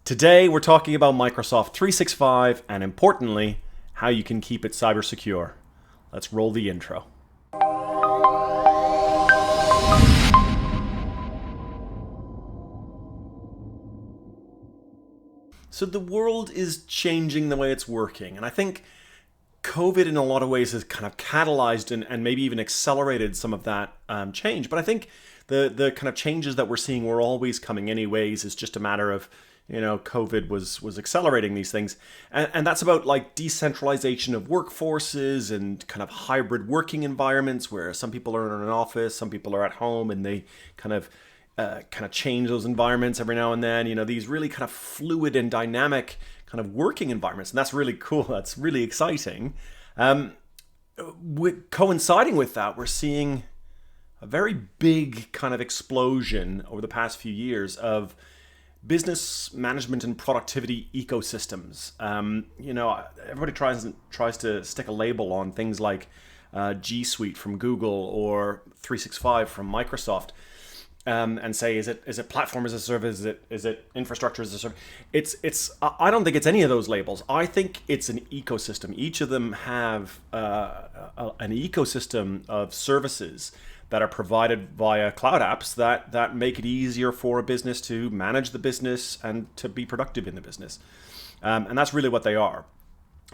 Today, we're talking about Microsoft 365 and, importantly, how you can keep it cyber secure. Let's roll the intro. So the world is changing the way it's working, and I think COVID in a lot of ways has kind of catalyzed and maybe even accelerated some of that change. But I think the kind of changes that we're seeing were always coming anyways. It's just a matter of, COVID was accelerating these things. And that's about like decentralization of workforces and kind of hybrid working environments where some people are in an office, some people are at home, and they kind of change those environments every now and then. These really kind of fluid and dynamic kind of working environments, and that's really cool. That's really exciting. Coinciding with that, we're seeing a very big kind of explosion over the past few years of business management and productivity ecosystems. Everybody tries to stick a label on things like G Suite from Google or 365 from Microsoft. And say, is it platform as a service? Is it infrastructure as a service? I don't think it's any of those labels. I think it's an ecosystem. Each of them have an ecosystem of services that are provided via cloud apps that make it easier for a business to manage the business and to be productive in the business. And that's really what they are.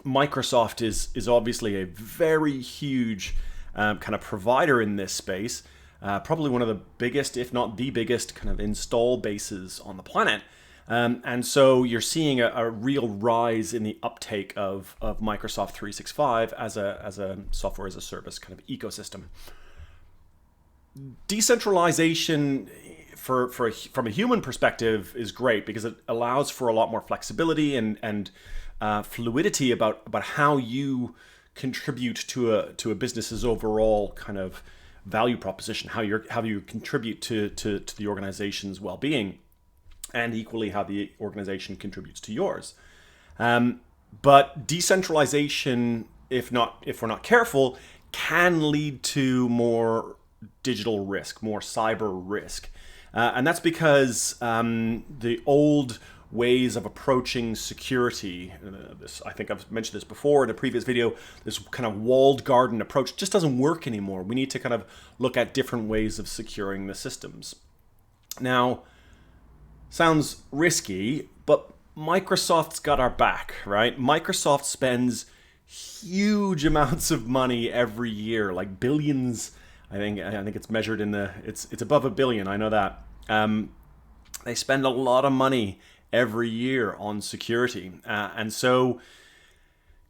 Microsoft is obviously a very huge kind of provider in this space. Probably one of the biggest, if not the biggest, kind of install bases on the planet. And so you're seeing a real rise in the uptake of Microsoft 365 as a software as a service kind of ecosystem. Decentralization from a human perspective is great because it allows for a lot more flexibility and fluidity about how you contribute to a business's overall kind of value proposition, how you contribute to the organization's well-being, and equally how the organization contributes to yours. But decentralization, if we're not careful, can lead to more digital risk, more cyber risk, and that's because the old ways of approaching security, I think I've mentioned this before in a previous video, this kind of walled garden approach just doesn't work anymore. We need to kind of look at different ways of securing the systems. Now, sounds risky, but Microsoft's got our back, right? Microsoft spends huge amounts of money every year, like billions. I think it's measured in it's above $1 billion. I know that. They spend a lot of money every year on security. And so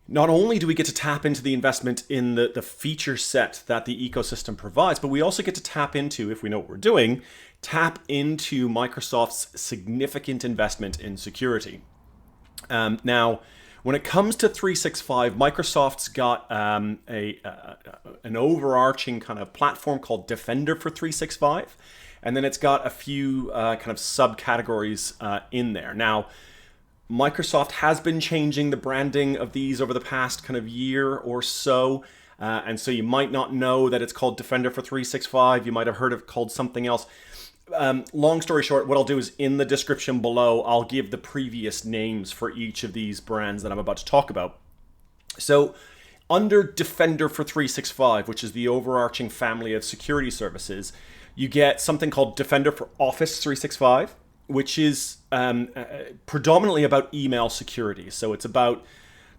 not only do we get to tap into the investment in the feature set that the ecosystem provides, but we also get to tap into, if we know what we're doing, tap into Microsoft's significant investment in security. Now, when it comes to 365, Microsoft's got an overarching kind of platform called Defender for 365. And then it's got a few kind of subcategories in there. Now, Microsoft has been changing the branding of these over the past kind of year or so. And so you might not know that it's called Defender for 365. You might have heard it called something else. Long story short, what I'll do is in the description below, I'll give the previous names for each of these brands that I'm about to talk about. So under Defender for 365, which is the overarching family of security services, you get something called Defender for Office 365, which is predominantly about email security. So it's about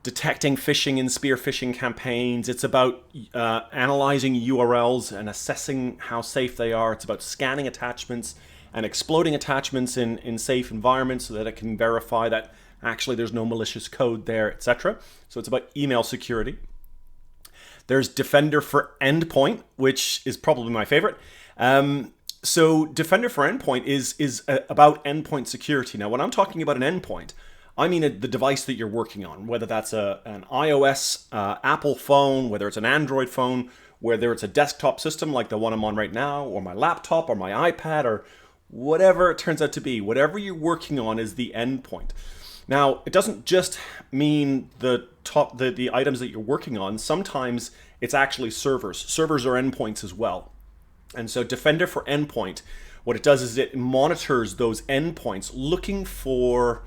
detecting phishing and spear phishing campaigns. It's about analyzing URLs and assessing how safe they are. It's about scanning attachments and exploding attachments in safe environments so that it can verify that actually there's no malicious code there, etc. So it's about email security. There's Defender for Endpoint, which is probably my favorite. So Defender for Endpoint is about endpoint security. Now, when I'm talking about an endpoint, I mean the device that you're working on, whether that's an iOS Apple phone, whether it's an Android phone, whether it's a desktop system like the one I'm on right now, or my laptop or my iPad or whatever it turns out to be. Whatever you're working on is the endpoint. Now, it doesn't just mean the items that you're working on. Sometimes it's actually servers. Servers are endpoints as well. And so Defender for Endpoint, what it does is it monitors those endpoints looking for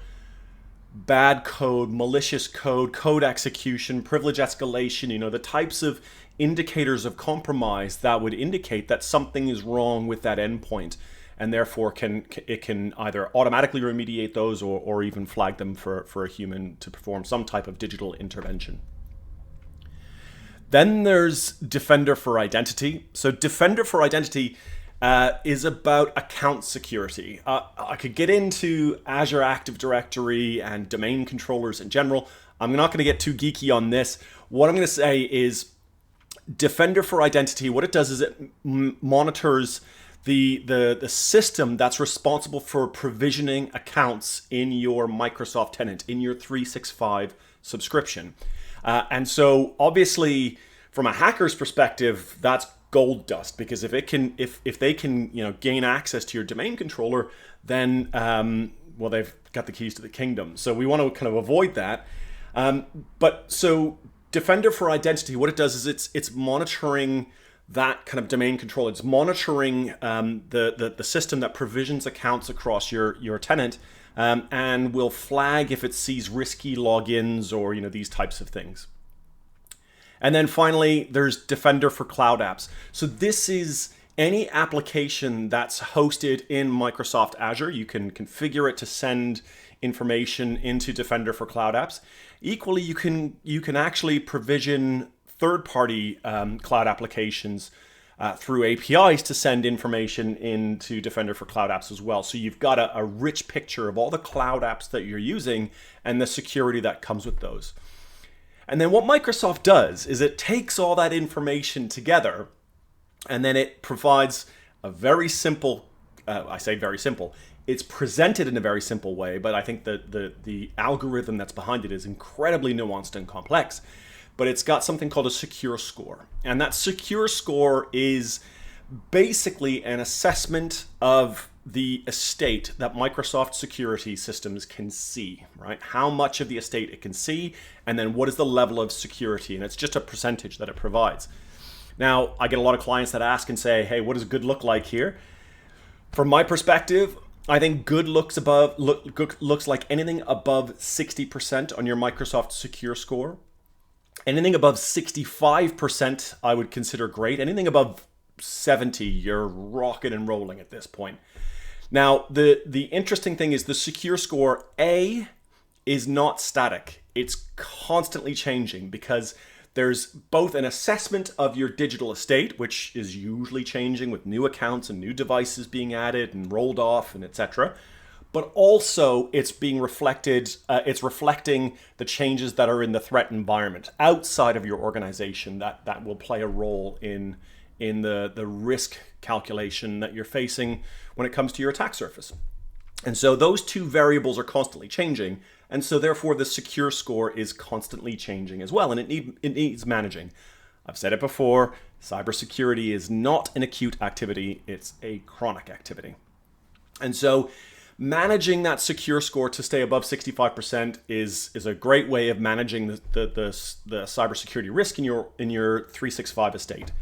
bad code, malicious code, code execution, privilege escalation, the types of indicators of compromise that would indicate that something is wrong with that endpoint, and therefore it can either automatically remediate those or even flag them for a human to perform some type of digital intervention. Then there's Defender for Identity. So Defender for Identity is about account security. I could get into Azure Active Directory and domain controllers in general. I'm not going to get too geeky on this. What I'm going to say is Defender for Identity, what it does is it monitors the system that's responsible for provisioning accounts in your Microsoft tenant, in your 365 subscription. And so obviously from a hacker's perspective, that's gold dust, because if they can gain access to your domain controller, then well, they've got the keys to the kingdom. So we want to kind of avoid that. But so Defender for Identity, what it does is it's monitoring that kind of domain control. It's monitoring the system that provisions accounts across your tenant, and will flag if it sees risky logins or these types of things. And then finally, there's Defender for Cloud Apps. So this is any application that's hosted in Microsoft Azure. You can configure it to send information into Defender for Cloud Apps. Equally, you can actually provision third-party cloud applications through APIs to send information into Defender for Cloud Apps as well. So you've got a rich picture of all the cloud apps that you're using and the security that comes with those. And then what Microsoft does is it takes all that information together, and then it provides a very simple, I say very simple, it's presented in a very simple way, but I think that the algorithm that's behind it is incredibly nuanced and complex. But it's got something called a secure score. And that secure score is basically an assessment of the estate that Microsoft security systems can see, right? How much of the estate it can see, and then what is the level of security, and it's just a percentage that it provides. Now, I get a lot of clients that ask and say, hey, what does good look like here? From my perspective, I think good looks like anything above 60% on your Microsoft secure score. Anything above 65% I would consider great. Anything above 70, you're rocking and rolling at this point. Now, the interesting thing is the secure score, A, is not static. It's constantly changing, because there's both an assessment of your digital estate, which is usually changing with new accounts and new devices being added and rolled off and etc. But also it's being reflected, it's reflecting the changes that are in the threat environment outside of your organization that will play a role in the risk calculation that you're facing when it comes to your attack surface. And so those two variables are constantly changing, and so therefore the secure score is constantly changing as well, and it needs managing. I've said it before, cybersecurity is not an acute activity, it's a chronic activity. And so managing that secure score to stay above 65% is a great way of managing the cybersecurity risk in your 365 estate.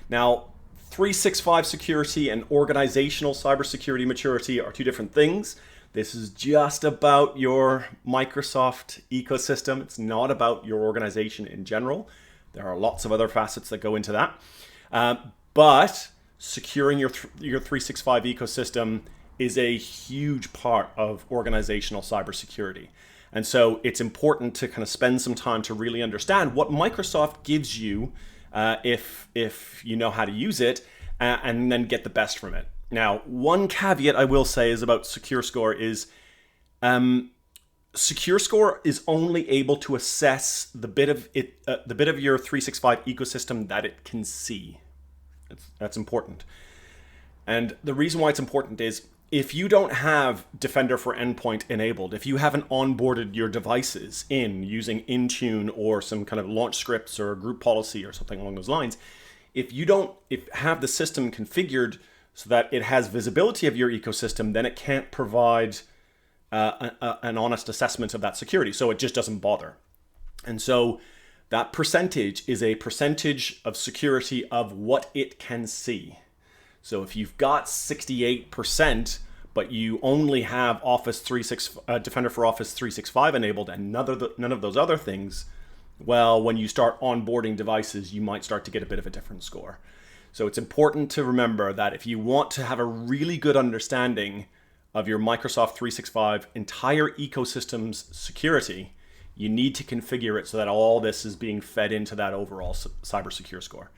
Now, 365 security and organizational cybersecurity maturity are two different things. This is just about your Microsoft ecosystem. It's not about your organization in general. There are lots of other facets that go into that. But securing your 365 ecosystem is a huge part of organizational cybersecurity. And so it's important to kind of spend some time to really understand what Microsoft gives you if you know how to use it, and then get the best from it. Now, one caveat I will say is about Secure Score is Secure Score is only able to assess the bit of your 365 ecosystem that it can see. That's important. And the reason why it's important is if you don't have Defender for Endpoint enabled, if you haven't onboarded your devices using Intune or some kind of launch scripts or a group policy or something along those lines, if have the system configured so that it has visibility of your ecosystem, then it can't provide an honest assessment of that security. So it just doesn't bother. And so that percentage is a percentage of security of what it can see. So if you've got 68%, but you only have Defender for Office 365 enabled and none of those other things, well, when you start onboarding devices, you might start to get a bit of a different score. So it's important to remember that if you want to have a really good understanding of your Microsoft 365 entire ecosystem's security, you need to configure it so that all this is being fed into that overall cybersecure score.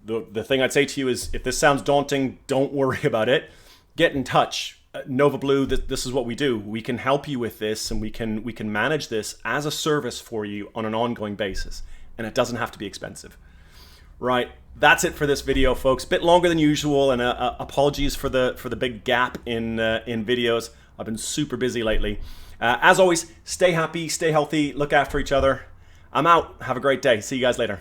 The thing I'd say to you is, if this sounds daunting, don't worry about it. Get in touch. Nova Blue, this is what we do. We can help you with this, and we can manage this as a service for you on an ongoing basis, and it doesn't have to be expensive. Right, that's it for this video, folks. Bit longer than usual, and apologies for the big gap in videos. I've been super busy lately. As always, stay happy, stay healthy, look after each other. I'm out. Have a great day. See you guys later.